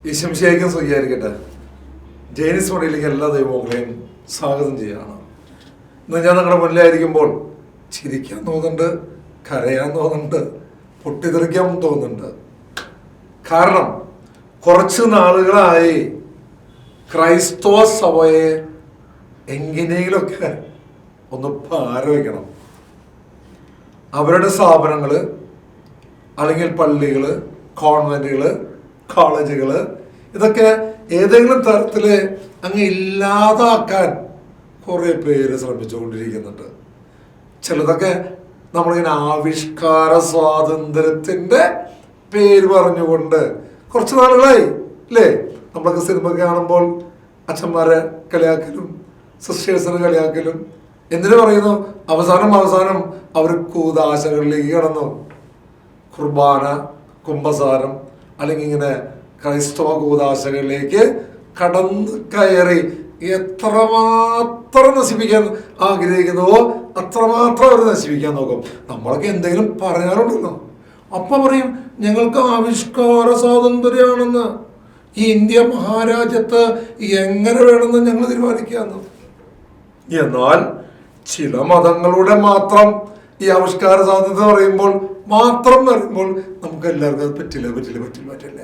ഈശംശിയായിരിക്കും സ്വീകരിക്കട്ടെ. ജൈനിസ് മണിയിലേക്ക് എല്ലാ ദൈവങ്ങളെയും സ്വാഗതം ചെയ്യുകയാണ്. ഇന്ന് ഞാൻ നിങ്ങളുടെ മുന്നിലായിരിക്കുമ്പോൾ ചിരിക്കാൻ തോന്നുന്നുണ്ട്, കരയാൻ തോന്നുന്നുണ്ട്, പൊട്ടിത്തെറിക്കാൻ തോന്നുന്നുണ്ട്. കാരണം കുറച്ച് നാളുകളായി ക്രൈസ്തവ സഭയെ എങ്ങനെയെങ്കിലുമൊക്കെ ഒന്ന് പാരവയ്ക്കണം. അവരുടെ സ്ഥാപനങ്ങൾ അല്ലെങ്കിൽ പള്ളികൾ, കോൺവെന്റുകൾ, കോളേജുകൾ ഇതൊക്കെ ഏതെങ്കിലും തരത്തിൽ അങ്ങ് ഇല്ലാതാക്കാൻ കുറേ പേര് ശ്രമിച്ചുകൊണ്ടിരിക്കുന്നുണ്ട്. ചിലതൊക്കെ നമ്മളിങ്ങനെ ആവിഷ്കാര സ്വാതന്ത്ര്യത്തിൻ്റെ പേര് പറഞ്ഞുകൊണ്ട് കുറച്ച് നാളുകളായി അല്ലേ, നമ്മളൊക്കെ സിനിമ കാണുമ്പോൾ അച്ഛന്മാരെ കളിയാക്കലും സിസ്റ്റേഴ്സിനെ കളിയാക്കലും എന്തിനു പറയുന്നു, അവസാനം അവർ കൂദാശകളിലേക്ക് കടന്നു. കുർബാന, കുംഭസാരം അല്ലെങ്കിൽ ഇങ്ങനെ ക്രൈസ്തവ കൂദാശകളിലേക്ക് കടന്നു കയറി എത്രമാത്രം നശിപ്പിക്കാൻ ആഗ്രഹിക്കുന്നുവോ അത്രമാത്രം അവർ നശിപ്പിക്കാൻ നോക്കും. നമ്മളൊക്കെ എന്തെങ്കിലും പറയാറുണ്ടല്ലോ, അപ്പം പറയും ഞങ്ങൾക്ക് ആവിഷ്കാര സ്വാതന്ത്ര്യമാണെന്ന്, ഈ ഇന്ത്യ മഹാരാജ്യത്ത് എങ്ങനെ വേണമെന്ന് ഞങ്ങൾ തീരുമാനിക്കാമെന്ന്. എന്നാൽ ചില മതങ്ങളുടെ മാത്രം ഈ ആവിഷ്കാര സ്വാതന്ത്ര്യം പറയുമ്പോൾ നമുക്ക് എല്ലാവർക്കും അത് പറ്റില്ല.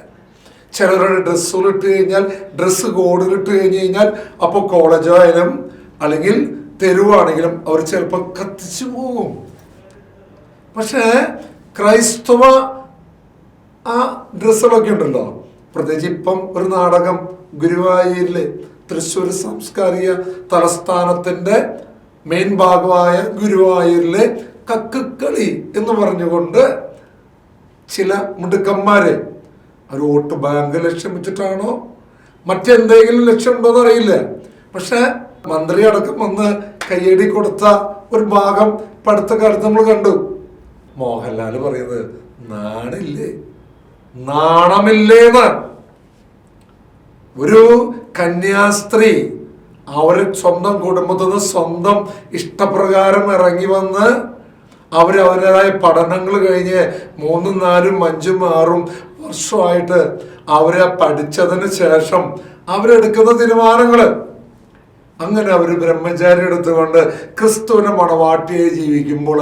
ചിലരുടെ ഡ്രസ്സുകളിട്ട് കഴിഞ്ഞാൽ, ഡ്രസ്സ് കോഡിലിട്ട് കഴിഞ്ഞാൽ അപ്പോൾ കോളേജായാലും അല്ലെങ്കിൽ തെരുവാണെങ്കിലും അവർ ചിലപ്പോൾ കത്തിച്ചു പോകും. പക്ഷേ ക്രൈസ്തവ ആ ഡ്രസ്സുകളൊക്കെ ഉണ്ടല്ലോ, പ്രത്യേകിച്ച് ഇപ്പം ഒരു നാടകം ഗുരുവായൂരിലെ തൃശ്ശൂർ സാംസ്കാരിക തലസ്ഥാനത്തിൻ്റെ മെയിൻ ഭാഗമായ ഗുരുവായൂരിലെ കക്കുകളി എന്ന് പറഞ്ഞുകൊണ്ട് ചില മിടുക്കന്മാരെ ഒരു വോട്ട് ബാങ്ക് ലക്ഷ്യം വെച്ചിട്ടാണോ മറ്റെന്തെങ്കിലും ലക്ഷ്യം ഉണ്ടോയെന്ന് അറിയില്ല, പക്ഷെ മന്ത്രി അടക്കം വന്ന് കയ്യടി കൊടുത്ത ഒരു ഭാഗം ഇപ്പം അടുത്ത കാലത്ത് നമ്മൾ കണ്ടു. മോഹൻലാൽ പറയുന്നത് നാണമില്ലേന്ന്. ഒരു കന്യാസ്ത്രീ അവര് സ്വന്തം കുടുംബത്തിൽ നിന്ന് സ്വന്തം ഇഷ്ടപ്രകാരം ഇറങ്ങി വന്ന് അവരവരുടേതായ പഠനങ്ങൾ കഴിഞ്ഞ് 3, 4, 5, 6 വർഷമായിട്ട് അവരെ പഠിച്ചതിന് ശേഷം അവരെടുക്കുന്ന തീരുമാനങ്ങൾ, അങ്ങനെ അവർ ബ്രഹ്മചാരി എടുത്തുകൊണ്ട് ക്രിസ്തുവിനെ മണവാട്ടിയെ ജീവിക്കുമ്പോൾ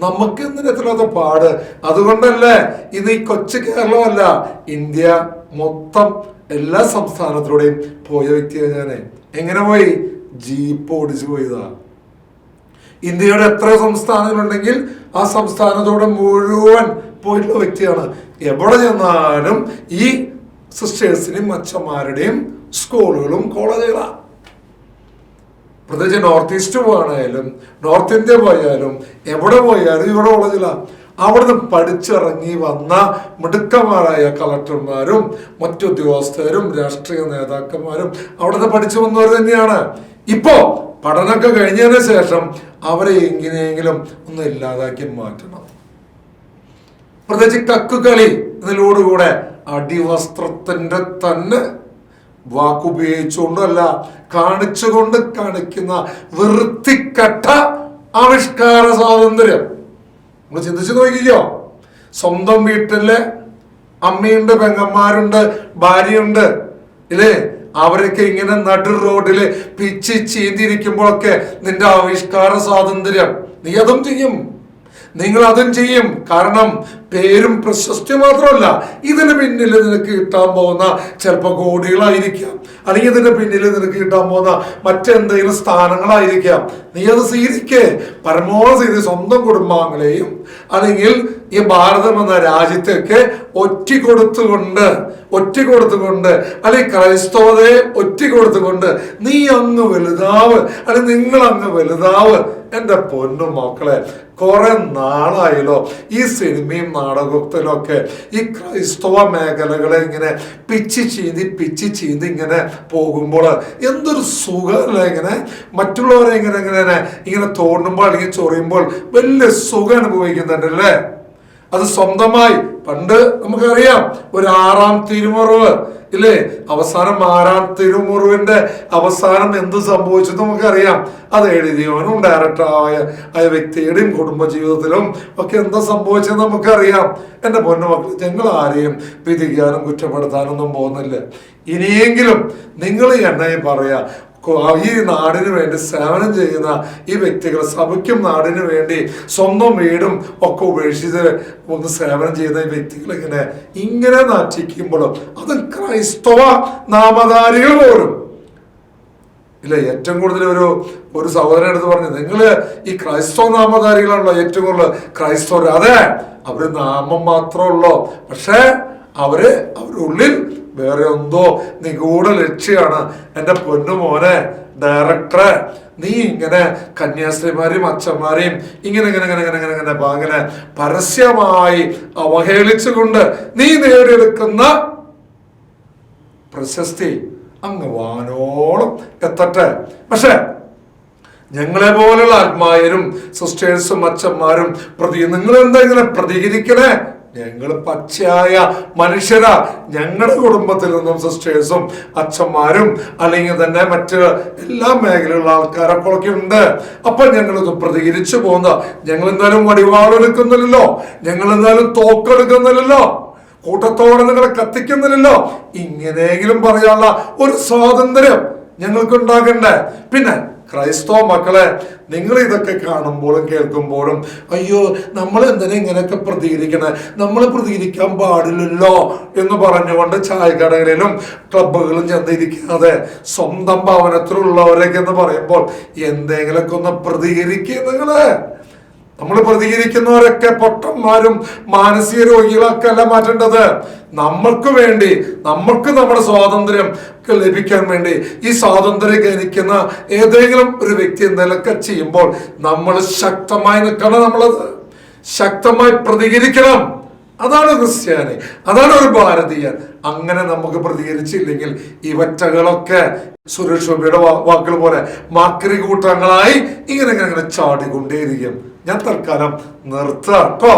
നമുക്ക് എന്തിനത്തില്ലാത്ത പാട്. അതുകൊണ്ടല്ലേ ഇന്ന് ഈ കൊച്ചു കേരളമല്ല, ഇന്ത്യ മൊത്തം എല്ലാ സംസ്ഥാനത്തിലൂടെയും പോയ വ്യക്തിയാണ് ഞാൻ. എങ്ങനെ പോയി? ജീപ്പ് ഓടിച്ചു പോയതാ. ഇന്ത്യയുടെ എത്ര സംസ്ഥാനങ്ങളുണ്ടെങ്കിൽ ആ സംസ്ഥാനത്തോടെ മുഴുവൻ പോയിട്ടുള്ള വ്യക്തിയാണ്. എവിടെ ചെന്നാലും ഈ സിസ്റ്റേഴ്സിനെയും അച്ഛന്മാരുടെയും സ്കൂളുകളും കോളേജുകളാണ്. പ്രത്യേകിച്ച് നോർത്ത് ഈസ്റ്റ് പോകാനായാലും നോർത്ത് ഇന്ത്യ പോയാലും എവിടെ പോയാലും ഇവിടെ കോളേജിലാണ്. അവിടുന്ന് പഠിച്ചിറങ്ങി വന്ന മിടുക്കന്മാരായ കളക്ടർമാരും മറ്റുദ്യോഗസ്ഥരും രാഷ്ട്രീയ നേതാക്കന്മാരും അവിടുന്ന് പഠിച്ചു വന്നവർ തന്നെയാണ്. ഇപ്പോ പഠനമൊക്കെ കഴിഞ്ഞതിന് ശേഷം അവരെ എങ്ങനെയെങ്കിലും ഒന്ന് ഇല്ലാതാക്കി മാറ്റണം. പ്രത്യേകിച്ച് കക്കുകളി ഇതിലൂടെ അടിവസ്ത്രത്തിന്റെ തന്നെ വാക്കുപയോഗിച്ചുകൊണ്ടല്ല കാണിച്ചുകൊണ്ട് കാണിക്കുന്ന വൃത്തികെട്ട ആവിഷ്കാര സ്വാതന്ത്ര്യം. നമ്മൾ ചിന്തിച്ചു നോക്കിക്കോ, സ്വന്തം വീട്ടിലെ അമ്മയുണ്ട്, പെങ്ങന്മാരുണ്ട്, ഭാര്യയുണ്ട് ഇല്ലേ, അവരൊക്കെ ഇങ്ങനെ നടു റോഡില് പിച്ച് ചീന്തിരിക്കുമ്പോഴൊക്കെ നിന്റെ ആവിഷ്കാര സ്വാതന്ത്ര്യം, നീ അതും ചെയ്യും, നിങ്ങൾ അതും ചെയ്യും. കാരണം പേരും പ്രശസ്തിയും മാത്രമല്ല, ഇതിന് പിന്നിൽ നിനക്ക് കിട്ടാൻ പോകുന്ന ചിലപ്പോൾ കോടികളായിരിക്കാം, അല്ലെങ്കിൽ ഇതിന് പിന്നിൽ നിനക്ക് കിട്ടാൻ പോകുന്ന മറ്റെന്തെങ്കിലും സ്ഥാനങ്ങളായിരിക്കാം. നീ അത് സ്വീകരിക്കേ, പരമാവധി സ്വന്തം കുടുംബാംഗങ്ങളെയും അല്ലെങ്കിൽ ഈ ഭാരതം എന്ന രാജ്യത്തൊക്കെ ഒറ്റിക്കൊടുത്തുകൊണ്ട് അല്ലെങ്കിൽ ക്രൈസ്തവതയെ ഒറ്റിക്കൊടുത്തുകൊണ്ട് നീ അങ്ങ് വലുതാവ്, അല്ലെങ്കിൽ നിങ്ങൾ അങ്ങ് വലുതാവ്. എൻ്റെ പൊന്നു മക്കളെ, കുറെ നാളായല്ലോ ഈ സിനിമയും നാടകത്തിലും ഒക്കെ ഈ ക്രൈസ്തവ മേഖലകളെ ഇങ്ങനെ പിച്ച് ചീന്തി ഇങ്ങനെ പോകുമ്പോൾ എന്തൊരു സുഖമല്ല. ഇങ്ങനെ മറ്റുള്ളവരെ ഇങ്ങനെ തോണ്ടുമ്പോൾ അല്ലെങ്കിൽ ചൊറിയുമ്പോൾ വലിയ സുഖം അനുഭവിക്കുന്നുണ്ടല്ലേ. അത് സ്വന്തമായി പണ്ട് നമുക്കറിയാം ഒരു 6-ാം തിരുമുറിവ് ഇല്ലേ, അവസാനം 6-ാം തിരുമുറിവിന്റെ അവസാനം എന്ത് സംഭവിച്ചു നമുക്കറിയാം. അത് എഴുതിയവനും ഡയറക്ടറായ വ്യക്തിയുടെയും കുടുംബജീവിതത്തിലും ഒക്കെ എന്താ സംഭവിച്ചത് നമുക്കറിയാം. എൻ്റെ പൊന്നുമക്കൾ, ഞങ്ങൾ ആരെയും വിധിക്കാനും കുറ്റപ്പെടുത്താനൊന്നും പോകുന്നില്ല. ഇനിയെങ്കിലും നിങ്ങൾ എന്നെ പറയാ, ഈ നാടിന് വേണ്ടി സേവനം ചെയ്യുന്ന ഈ വ്യക്തികൾ, സഭയ്ക്കും നാടിന് വേണ്ടി സ്വന്തം വീടും ഒക്കെ ഉപേക്ഷിച്ച് ഒന്ന് സേവനം ചെയ്യുന്ന ഈ വ്യക്തികൾ ഇങ്ങനെ നാറ്റിക്കുമ്പോഴും അത് ക്രൈസ്തവ നാമധാരികൾ പോലും ഇല്ല. ഏറ്റവും കൂടുതൽ ഒരു സഹോദരൻ എടുത്ത് പറഞ്ഞു, നിങ്ങള് ഈ ക്രൈസ്തവ നാമധാരികളാണല്ലോ ഏറ്റവും കൂടുതൽ ക്രൈസ്തവർ. അതെ, അവര് നാമം മാത്രമുള്ളൂ, പക്ഷെ അവരുടെ ഉള്ളിൽ വേറെ എന്തോ നിഗൂഢ ലക്ഷ്യമാണ്. എൻ്റെ പൊന്നുമോനെ ഡയറക്ടറെ, നീ ഇങ്ങനെ കന്യാസ്ത്രീമാരെയും അച്ഛന്മാരെയും ഇങ്ങനെ പരസ്യമായി അവഹേളിച്ചുകൊണ്ട് നീ നേടിയെടുക്കുന്ന പ്രശസ്തി അങ്ങ് വാനോളം എത്തട്ടെ. പക്ഷെ ഞങ്ങളെ പോലുള്ള ആത്മായരും സിസ്റ്റേഴ്സും അച്ഛന്മാരും നിങ്ങൾ എന്താ ഇങ്ങനെ പ്രതികരിക്കണേ? ഞങ്ങൾ പച്ചയായ മനുഷ്യരാ. ഞങ്ങളുടെ കുടുംബത്തിൽ നിന്നും സിസ്റ്റേഴ്സും അച്ഛന്മാരും അല്ലെങ്കിൽ തന്നെ മറ്റ് എല്ലാ മേഖലയിലുള്ള ആൾക്കാരൊക്കെ ഒക്കെ ഉണ്ട്. അപ്പൊ ഞങ്ങളിത് പ്രതികരിച്ചു പോകുന്ന, ഞങ്ങൾ എന്തായാലും വടിവാളെടുക്കുന്നില്ലല്ലോ, ഞങ്ങൾ എന്തായാലും തോക്കെടുക്കുന്നില്ലല്ലോ, കൂട്ടത്തോടെ നിങ്ങളെ കത്തിക്കുന്നില്ലല്ലോ. ഇങ്ങനെയെങ്കിലും പറയാനുള്ള ഒരു സ്വാതന്ത്ര്യം ഞങ്ങൾക്ക് ഉണ്ടാകണ്ടേ? പിന്നെ ക്രൈസ്തവ മക്കളെ, നിങ്ങൾ ഇതൊക്കെ കാണുമ്പോഴും കേൾക്കുമ്പോഴും അയ്യോ നമ്മൾ എന്തിനാ ഇങ്ങനെയൊക്കെ പ്രതികരിക്കണേ, നമ്മൾ പ്രതികരിക്കാൻ പാടില്ലല്ലോ എന്ന് പറഞ്ഞുകൊണ്ട് ചായക്കടകളിലും ക്ലബുകളും ചെന്നിരിക്കാതെ സ്വന്തം ഭവനത്തിലുള്ളവരൊക്കെ എന്ന് പറയുമ്പോൾ എന്തെങ്കിലുമൊക്കെ ഒന്ന് പ്രതികരിക്കുക. നമ്മൾ പ്രതികരിക്കുന്നവരൊക്കെ പൊട്ടന്മാരും മാനസിക രോഗികളൊക്കെ അല്ല മാറ്റേണ്ടത്. നമ്മൾക്ക് വേണ്ടി, നമ്മൾക്ക് നമ്മുടെ സ്വാതന്ത്ര്യം ലഭിക്കാൻ വേണ്ടി ഈ സ്വാതന്ത്ര്യം ഗണിക്കുന്ന ഏതെങ്കിലും ഒരു വ്യക്തി എന്തെങ്കിലുമൊക്കെ ചെയ്യുമ്പോൾ നമ്മൾ ശക്തമായി നിൽക്കണം, നമ്മളത് ശക്തമായി പ്രതികരിക്കണം. അതാണ് ക്രിസ്ത്യാനി, അതാണ് ഒരു ഭാരതീയൻ. അങ്ങനെ നമുക്ക് പ്രതികരിച്ചില്ലെങ്കിൽ ഇവറ്റകളൊക്കെ സുരേഷ് ഗോപിയുടെ വാക്കുകൾ പോലെ മാക്രി കൂട്ടങ്ങളായി ഇങ്ങനെ ചാടിക്കൊണ്ടേയിരിക്കും. ഞാൻ തൽക്കാലം നിർത്താം കേട്ടോ.